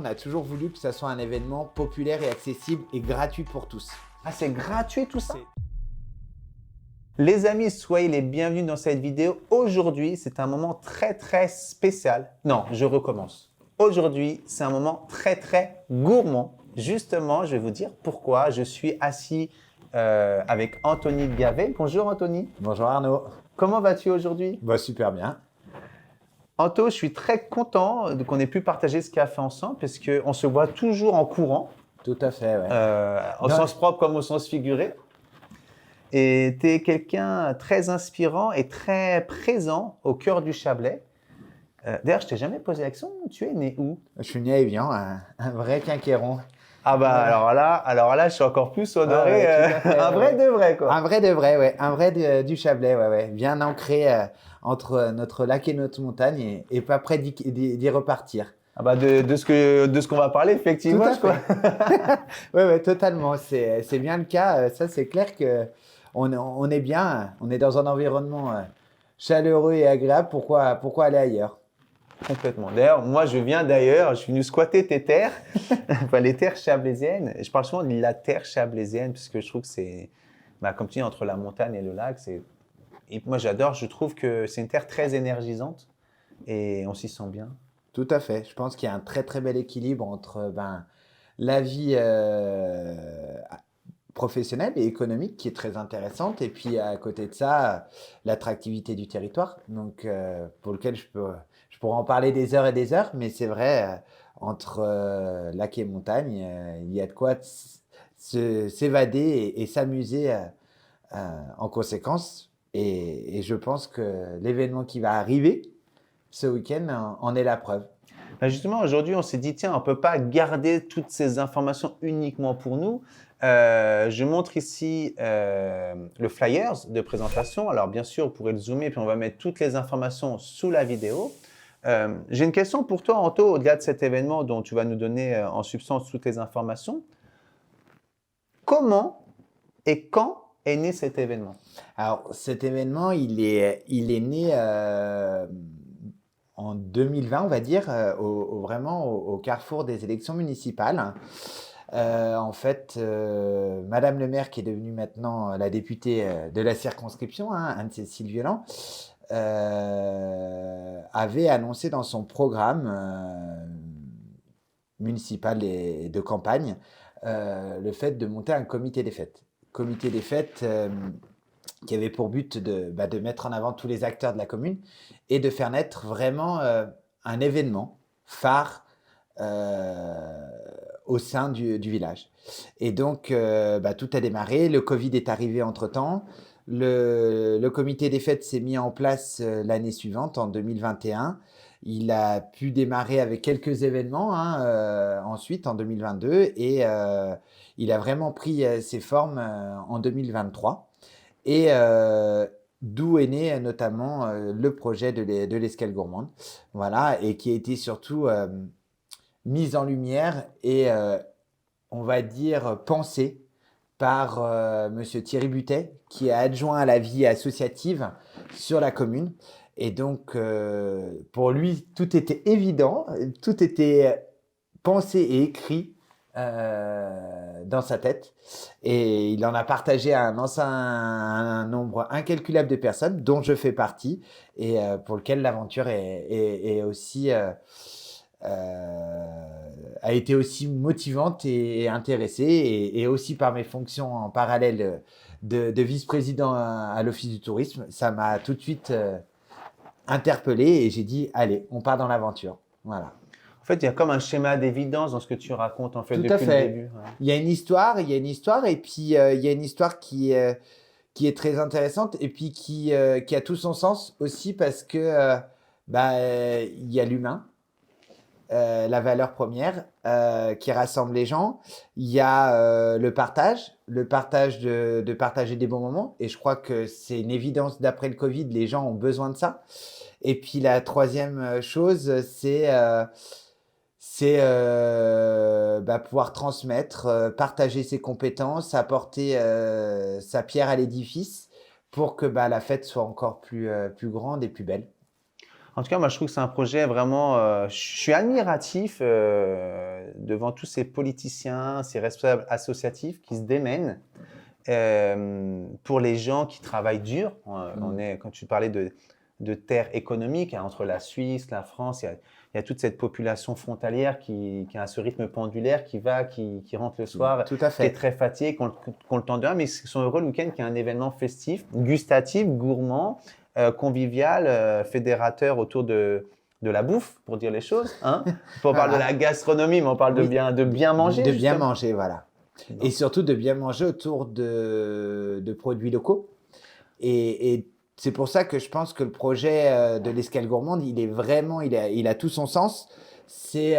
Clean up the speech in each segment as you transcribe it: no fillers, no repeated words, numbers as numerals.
a toujours voulu que ça soit un événement populaire et accessible et gratuit pour tous. Ah, c'est gratuit tout ça? Les amis, soyez les bienvenus dans cette vidéo. Aujourd'hui, c'est un moment très spécial. Non, je recommence. Aujourd'hui, c'est un moment très gourmand. Justement, je vais vous dire pourquoi je suis assis avec Anthony Gavet. Bonjour Anthony. Bonjour Arnaud. Comment vas-tu aujourd'hui? Bah, super bien. Anto, je suis très content qu'on ait pu partager ce café ensemble parce qu'on se voit toujours en courant. Tout à fait, ouais. Au sens propre comme au sens figuré. Et tu es quelqu'un très inspirant et très présent au cœur du Chablais. D'ailleurs, je t'ai jamais posé la question, tu es né où? Je suis né à Évian, un vrai quinquéron. Ah bah alors là, je suis encore plus honoré. Ah ouais, tout à fait, un vrai de vrai quoi. Un vrai de vrai, ouais. Un vrai du Chablais, ouais. Bien ancré entre notre lac et notre montagne et pas près d'y repartir. Ah bah de ce qu'on va parler effectivement. Tout à fait. Ouais, totalement. C'est bien le cas. Ça, c'est clair que on est bien. On est dans un environnement chaleureux et agréable. Pourquoi aller ailleurs? Complètement. D'ailleurs, moi, je viens d'ailleurs, je suis venu squatter tes terres, enfin, les terres chablaisiennes. Je parle souvent de la terre chablaisienne parce que je trouve que c'est, comme tu dis, entre la montagne et le lac, et moi, j'adore, je trouve que c'est une terre très énergisante et on s'y sent bien. Tout à fait. Je pense qu'il y a un très bel équilibre entre la vie professionnelle et économique qui est très intéressante et puis à côté de ça, l'attractivité du territoire. Donc, pour lequel je pourrais en parler des heures et des heures, mais c'est vrai, entre lac et montagne, il y a de quoi s'évader et s'amuser en conséquence. Et je pense que l'événement qui va arriver ce week-end en est la preuve. Justement, aujourd'hui, on s'est dit, tiens, on ne peut pas garder toutes ces informations uniquement pour nous. Je montre ici le flyers de présentation. Alors, bien sûr, vous pourrez le zoomer, puis on va mettre toutes les informations sous la vidéo. J'ai une question pour toi, Anto, au-delà de cet événement dont tu vas nous donner en substance toutes les informations. Comment et quand est né cet événement? Alors, cet événement, il est né en 2020, on va dire, vraiment au carrefour des élections municipales. En fait, Madame le maire, qui est devenue maintenant la députée de la circonscription, Anne-Cécile Violent, avait annoncé dans son programme municipal et de campagne le fait de monter un comité des fêtes. Comité des fêtes qui avait pour but de mettre en avant tous les acteurs de la commune et de faire naître vraiment un événement phare au sein du village. Et donc, tout a démarré. Le Covid est arrivé entre-temps. Le comité des fêtes s'est mis en place l'année suivante, en 2021. Il a pu démarrer avec quelques événements ensuite, en 2022. Et il a vraiment pris ses formes en 2023. Et d'où est né notamment le projet de l'escale gourmande. Voilà, et qui a été surtout mise en lumière et, on va dire, pensée par Monsieur Thierry Butet, qui est adjoint à la vie associative sur la commune. Et donc, pour lui, tout était évident, tout était pensé et écrit dans sa tête. Et il en a partagé à un nombre incalculable de personnes, dont je fais partie, et pour lequel l'aventure est aussi... a été aussi motivante et intéressée, et aussi par mes fonctions en parallèle de vice-président à l'Office du tourisme, ça m'a tout de suite interpellé et j'ai dit allez, on part dans l'aventure. Voilà. En fait, il y a comme un schéma d'évidence dans ce que tu racontes en fait Tout depuis à fait. le début. Ouais. Il y a une histoire, et puis il y a une histoire qui est très intéressante et puis qui a tout son sens aussi parce que il y a l'humain. La valeur première qui rassemble les gens. Il y a le partage de partager des bons moments. Et je crois que c'est une évidence d'après le Covid, les gens ont besoin de ça. Et puis la troisième chose, c'est pouvoir transmettre, partager ses compétences, apporter sa pierre à l'édifice pour que la fête soit encore plus grande et plus belle. En tout cas, moi, je trouve que c'est un projet vraiment… je suis admiratif devant tous ces politiciens, ces responsables associatifs qui se démènent pour les gens qui travaillent dur. Quand tu parlais de terre économique, hein, entre la Suisse, la France, il y a toute cette population frontalière qui a ce rythme pendulaire qui rentre le soir, Tout à qui est fait. très fatigué, qui ont le temps de rien, mais ils sont heureux le week-end, qui est un événement festif, gustatif, gourmand, convivial, fédérateur autour de la bouffe, pour dire les choses. Hein. On parle de la gastronomie, mais on parle Oui, de bien manger. De bien justement. manger, voilà. Et surtout de bien manger autour de produits locaux. Et c'est pour ça que je pense que le projet de l'escale gourmande, il est vraiment, il a tout son sens. C'est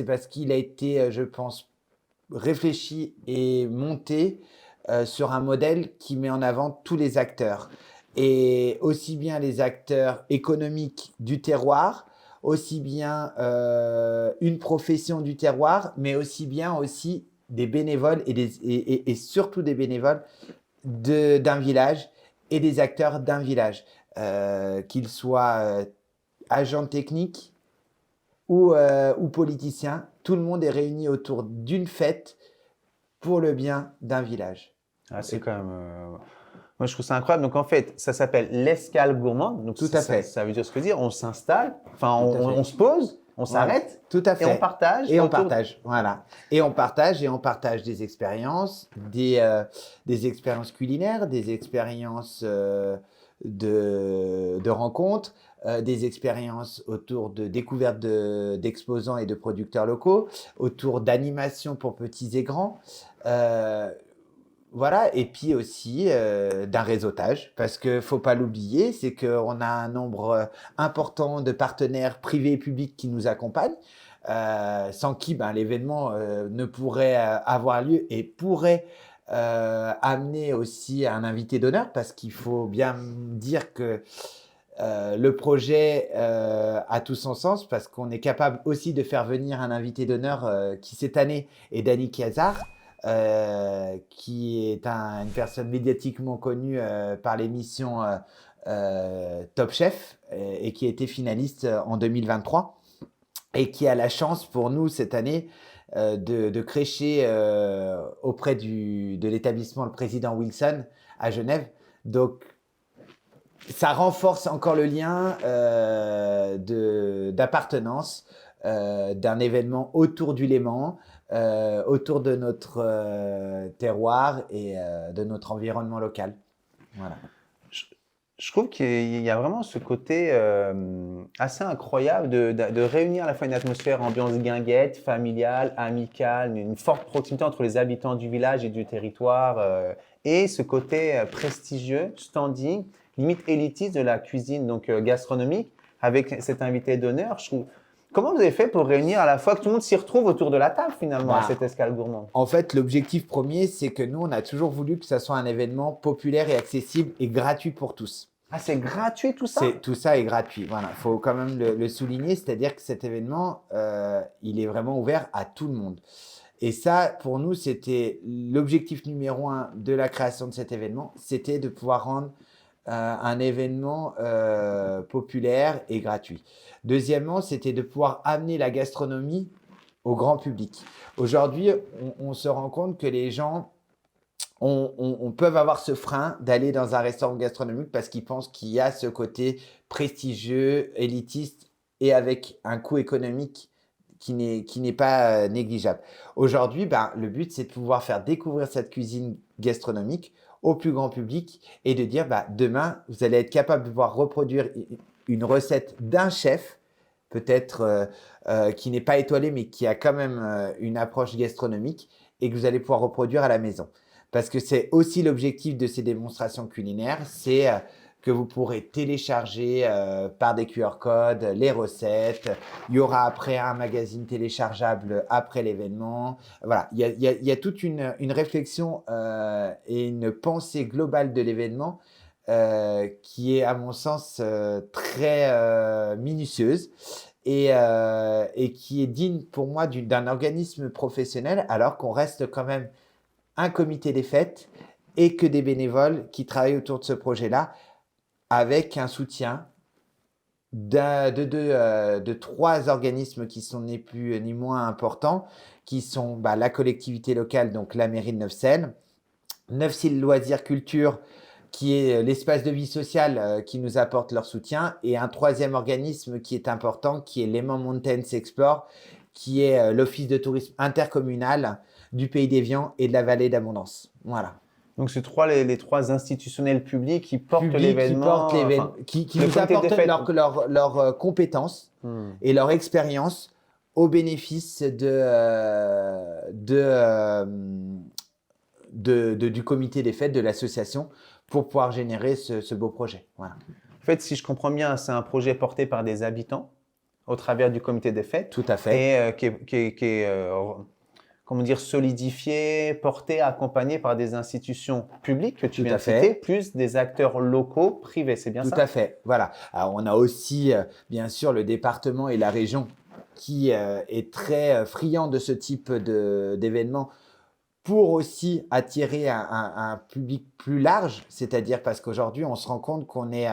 parce qu'il a été, je pense, réfléchi et monté sur un modèle qui met en avant tous les acteurs. Et aussi bien les acteurs économiques du terroir, aussi bien une profession du terroir, mais aussi bien aussi des bénévoles et surtout des bénévoles d'un village et des acteurs d'un village, qu'ils soient agents techniques ou politiciens. Tout le monde est réuni autour d'une fête pour le bien d'un village. Ah, c'est quand même. Moi, je trouve ça incroyable. Donc, en fait, ça s'appelle l'escale gourmande. Donc, Tout à fait. Ça veut dire ce que dire. On s'installe, enfin, Tout à fait. on se pose, on Voilà. s'arrête. Tout à fait. Et on partage. Et on partage, voilà. Et on partage des expériences, des expériences culinaires, des expériences de rencontres, des expériences autour de découvertes d'exposants et de producteurs locaux, autour d'animations pour petits et grands. Voilà, et puis aussi d'un réseautage, parce que faut pas l'oublier, c'est qu'on a un nombre important de partenaires privés et publics qui nous accompagnent, sans qui l'événement ne pourrait avoir lieu et pourrait amener aussi un invité d'honneur, parce qu'il faut bien dire que le projet a tout son sens, parce qu'on est capable aussi de faire venir un invité d'honneur qui cette année est Dany Kiazar. Qui est une personne médiatiquement connue par l'émission Top Chef et qui a été finaliste en 2023 et qui a la chance pour nous cette année de crécher auprès de l'établissement Le Président Wilson à Genève. Donc, ça renforce encore le lien d'appartenance d'un événement autour du Léman, autour de notre terroir et de notre environnement local. Voilà. Je trouve qu'il y a vraiment ce côté assez incroyable de réunir à la fois une atmosphère ambiance guinguette, familiale, amicale, une forte proximité entre les habitants du village et du territoire, et ce côté prestigieux, standing, limite élitiste de la cuisine donc gastronomique, avec cet invité d'honneur. Comment vous avez fait pour réunir à la fois que tout le monde s'y retrouve autour de la table finalement à cette escale gourmande? En fait, l'objectif premier, c'est que nous, on a toujours voulu que ça soit un événement populaire et accessible et gratuit pour tous. Ah, c'est gratuit tout ça? Tout ça est gratuit. Voilà, il faut quand même le souligner, c'est-à-dire que cet événement, il est vraiment ouvert à tout le monde. Et ça, pour nous, c'était l'objectif numéro 1 de la création de cet événement, c'était de pouvoir rendre un événement populaire et gratuit. Deuxièmement, c'était de pouvoir amener la gastronomie au grand public. Aujourd'hui, on se rend compte que les gens peuvent avoir ce frein d'aller dans un restaurant gastronomique parce qu'ils pensent qu'il y a ce côté prestigieux, élitiste et avec un coût économique qui n'est pas négligeable. Aujourd'hui, le but, c'est de pouvoir faire découvrir cette cuisine gastronomique au plus grand public et de dire demain, vous allez être capable de pouvoir reproduire une recette d'un chef, peut-être qui n'est pas étoilé, mais qui a quand même une approche gastronomique et que vous allez pouvoir reproduire à la maison. Parce que c'est aussi l'objectif de ces démonstrations culinaires, c'est que vous pourrez télécharger par des QR codes les recettes. Il y aura après un magazine téléchargeable après l'événement. Voilà, il y a toute une réflexion et une pensée globale de l'événement qui est, à mon sens, très minutieuse et qui est digne pour moi d'un organisme professionnel, alors qu'on reste quand même un comité des fêtes et que des bénévoles qui travaillent autour de ce projet-là avec un soutien de trois organismes qui sont ni plus ni moins importants, qui sont la collectivité locale, donc la mairie de Neufchâtel, Neufchâtel Loisirs Culture, qui est l'espace de vie sociale qui nous apporte leur soutien, et un troisième organisme qui est important, qui est Léman Mountains Explore, qui est l'office de tourisme intercommunal du Pays d'Évian et de la vallée d'Abondance. Voilà. Donc, c'est les trois institutionnels publics qui portent Publics l'événement. qui le nous comité des apportent fêtes. leurs compétences et leur expérience au bénéfice du comité des fêtes, de l'association, pour pouvoir générer ce beau projet. Voilà. En fait, si je comprends bien, c'est un projet porté par des habitants au travers du comité des fêtes. Tout à fait. Et qui est comment dire, solidifié, porté, accompagné par des institutions publiques que tu viens de citer, plus des acteurs locaux, privés, c'est bien ça? Tout à fait, voilà. Alors, on a aussi, bien sûr, le département et la région qui est très friand de ce type d'événements pour aussi attirer un public plus large, c'est-à-dire parce qu'aujourd'hui, on se rend compte qu'on est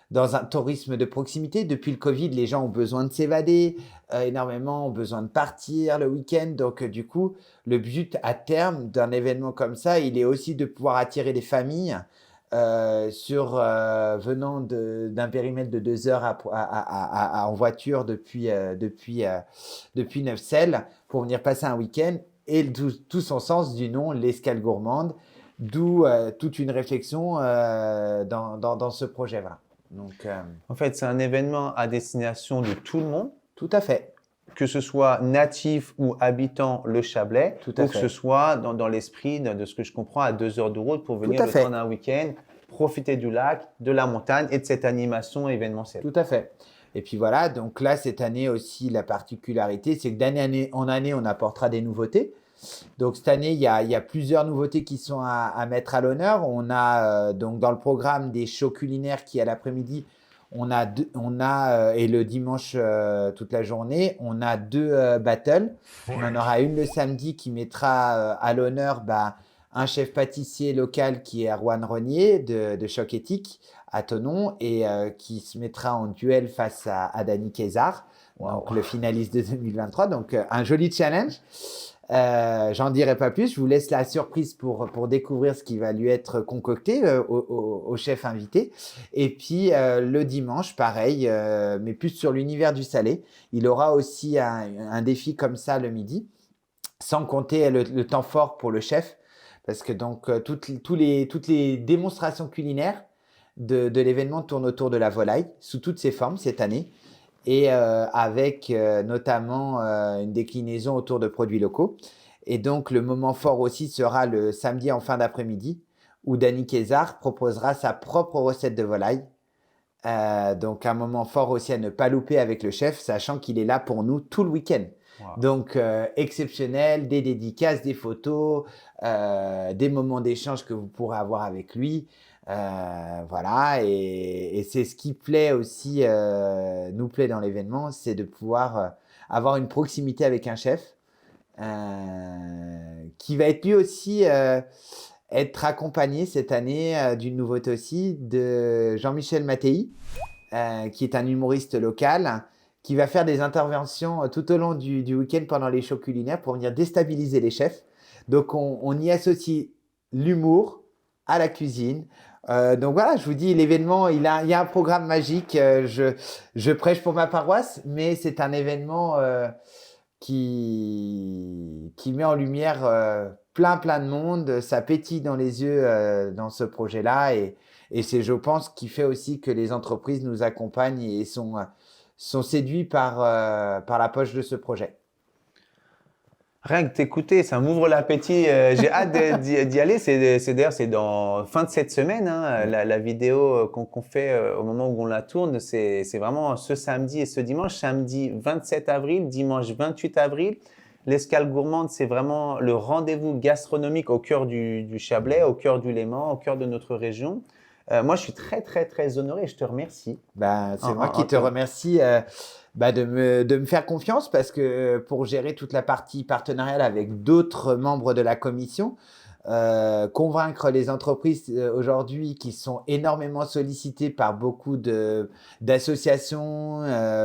dans un tourisme de proximité. Depuis le Covid, les gens ont besoin de s'évader, énormément ont besoin de partir le week-end. Donc, du coup, le but à terme d'un événement comme ça, il est aussi de pouvoir attirer des familles venant d'un périmètre de 2 heures en voiture depuis Neufchâtel pour venir passer un week-end. Et tout son sens du nom, l'escale gourmande, d'où toute une réflexion dans ce projet. Voilà. Donc, en fait, c'est un événement à destination de tout le monde. Tout à fait. Que ce soit natif ou habitant le Chablais, ou que ce soit dans l'esprit de ce que je comprends à 2 heures de route pour venir le temps d'un week-end, profiter du lac, de la montagne et de cette animation événementielle. Tout à fait. Et puis voilà, donc là, cette année aussi, la particularité, c'est que d'année en année, on apportera des nouveautés. Donc cette année, il y a plusieurs nouveautés qui sont à mettre à l'honneur. On a donc dans le programme des shows culinaires qui, à l'après-midi, et le dimanche toute la journée, on a 2 battles. On en aura une le samedi qui mettra à l'honneur un chef pâtissier local qui est Erwan Rognier de Choc Éthique à Thonon et qui se mettra en duel face à Dany Kézard, donc le finaliste de 2023. Donc un joli challenge. J'en dirai pas plus, je vous laisse la surprise pour découvrir ce qui va lui être concocté au chef invité. Et puis le dimanche, pareil, mais plus sur l'univers du salé, il aura aussi un défi comme ça le midi, sans compter le temps fort pour le chef, parce que donc toutes les démonstrations culinaires de l'événement tournent autour de la volaille, sous toutes ses formes cette année. Et avec notamment une déclinaison autour de produits locaux. Et donc, le moment fort aussi sera le samedi en fin d'après-midi, où Dany Kézard proposera sa propre recette de volaille. Donc, un moment fort aussi à ne pas louper avec le chef, sachant qu'il est là pour nous tout le week-end. Wow. Donc, exceptionnel, des dédicaces, des photos, des moments d'échange que vous pourrez avoir avec lui. Voilà, et c'est ce qui plaît aussi, nous plaît dans l'événement, c'est de pouvoir avoir une proximité avec un chef qui va être lui aussi être accompagné cette année d'une nouveauté aussi de Jean-Michel Mattei, qui est un humoriste local qui va faire des interventions tout au long du week-end pendant les shows culinaires pour venir déstabiliser les chefs. Donc on y associe l'humour à la cuisine. Donc voilà, je vous dis, l'événement, il y a un programme magique. Je prêche pour ma paroisse, mais c'est un événement qui met en lumière plein de monde. Ça pétille dans les yeux dans ce projet-là. Et c'est, je pense, qui fait aussi que les entreprises nous accompagnent et sont séduits par la poche de ce projet. Rien que t'écouter, ça m'ouvre l'appétit. J'ai hâte d'y aller. D'ailleurs, c'est dans fin de cette semaine, hein, la vidéo qu'on fait au moment où on la tourne. C'est vraiment ce samedi et ce dimanche. Samedi 27 avril, dimanche 28 avril. L'escale gourmande, c'est vraiment le rendez-vous gastronomique au cœur du Chablais, au cœur du Léman, au cœur de notre région. Moi, je suis très honoré et je te remercie. C'est moi qui te remercie de me faire confiance, parce que pour gérer toute la partie partenariale avec d'autres membres de la commission, convaincre les entreprises aujourd'hui qui sont énormément sollicitées par beaucoup d'associations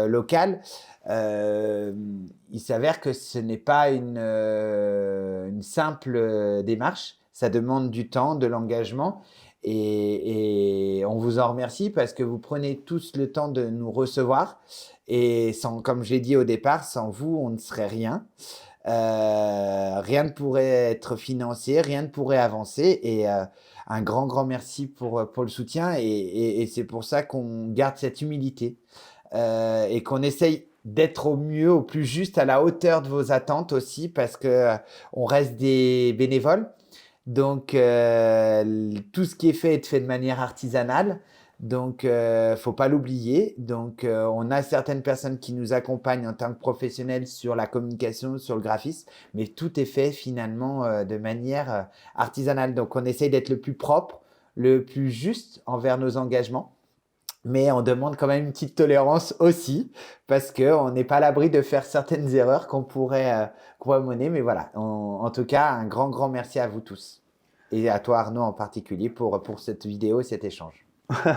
locales. Il s'avère que ce n'est pas une simple démarche. Ça demande du temps, de l'engagement. Et on vous en remercie parce que vous prenez tous le temps de nous recevoir. Et comme je l'ai dit au départ, sans vous, on ne serait rien. Rien ne pourrait être financé, rien ne pourrait avancer. Et un grand merci pour le soutien. Et c'est pour ça qu'on garde cette humilité et qu'on essaye d'être au mieux, au plus juste, à la hauteur de vos attentes aussi, parce que on reste des bénévoles. Donc, tout ce qui est fait de manière artisanale. Donc, faut pas l'oublier. Donc, on a certaines personnes qui nous accompagnent en tant que professionnels sur la communication, sur le graphisme, mais tout est fait finalement de manière artisanale. Donc, on essaye d'être le plus propre, le plus juste envers nos engagements. Mais on demande quand même une petite tolérance aussi, parce qu'on n'est pas à l'abri de faire certaines erreurs qu'on pourrait mener. Mais voilà, en tout cas, un grand merci à vous tous. Et à toi, Arnaud, en particulier, pour cette vidéo et cet échange.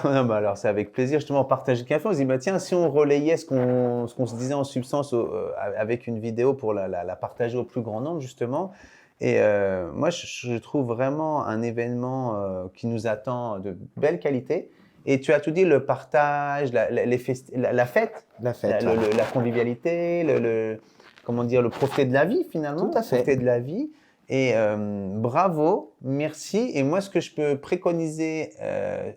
Non, bah alors c'est avec plaisir justement on partage quelques infos. On se dit bah tiens si on relayait ce qu'on se disait en substance avec une vidéo pour la partager au plus grand nombre justement. Et moi je trouve vraiment un événement qui nous attend de belle qualité. Et tu as tout dit, le partage, la fête, la convivialité, comment dire, le profiter de la vie finalement, Tout à fait. profiter de la vie. Et bravo, merci. Et moi, ce que je peux préconiser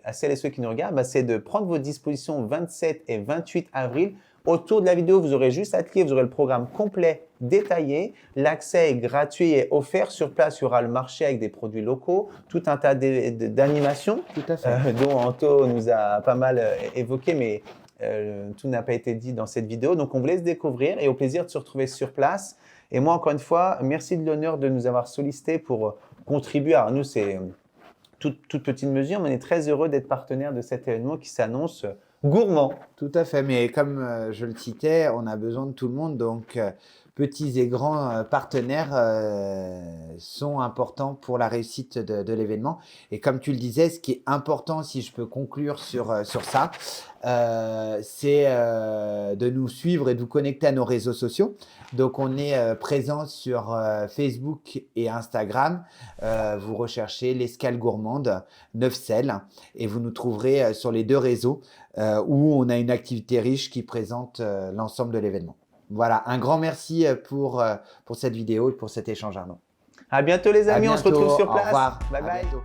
à celles et ceux qui nous regardent, bah, c'est de prendre vos dispositions 27 et 28 avril. Autour de la vidéo, vous aurez juste à cliquer, vous aurez le programme complet détaillé. L'accès est gratuit et offert sur place. Il y aura le marché avec des produits locaux, tout un tas d'animations dont Anto nous a pas mal évoqué, mais tout n'a pas été dit dans cette vidéo. Donc, on vous laisse découvrir et au plaisir de se retrouver sur place. Et moi, encore une fois, merci de l'honneur de nous avoir sollicités pour contribuer. Alors, nous, c'est toute petite mesure, mais on est très heureux d'être partenaire de cet événement qui s'annonce gourmand. Tout à fait, mais comme je le citais, on a besoin de tout le monde, donc petits et grands partenaires sont importants pour la réussite de l'événement. Et comme tu le disais, ce qui est important, si je peux conclure sur ça, c'est de nous suivre et de vous connecter à nos réseaux sociaux. Donc, on est présent sur Facebook et Instagram. Vous recherchez l'Escale Gourmande, Neufsel, et vous nous trouverez sur les deux réseaux où on a une activité riche qui présente l'ensemble de l'événement. Voilà, un grand merci pour cette vidéo et pour cet échange, Arnaud. À bientôt les amis, À on se retrouve sur au place. revoir. Bye À bye. bientôt.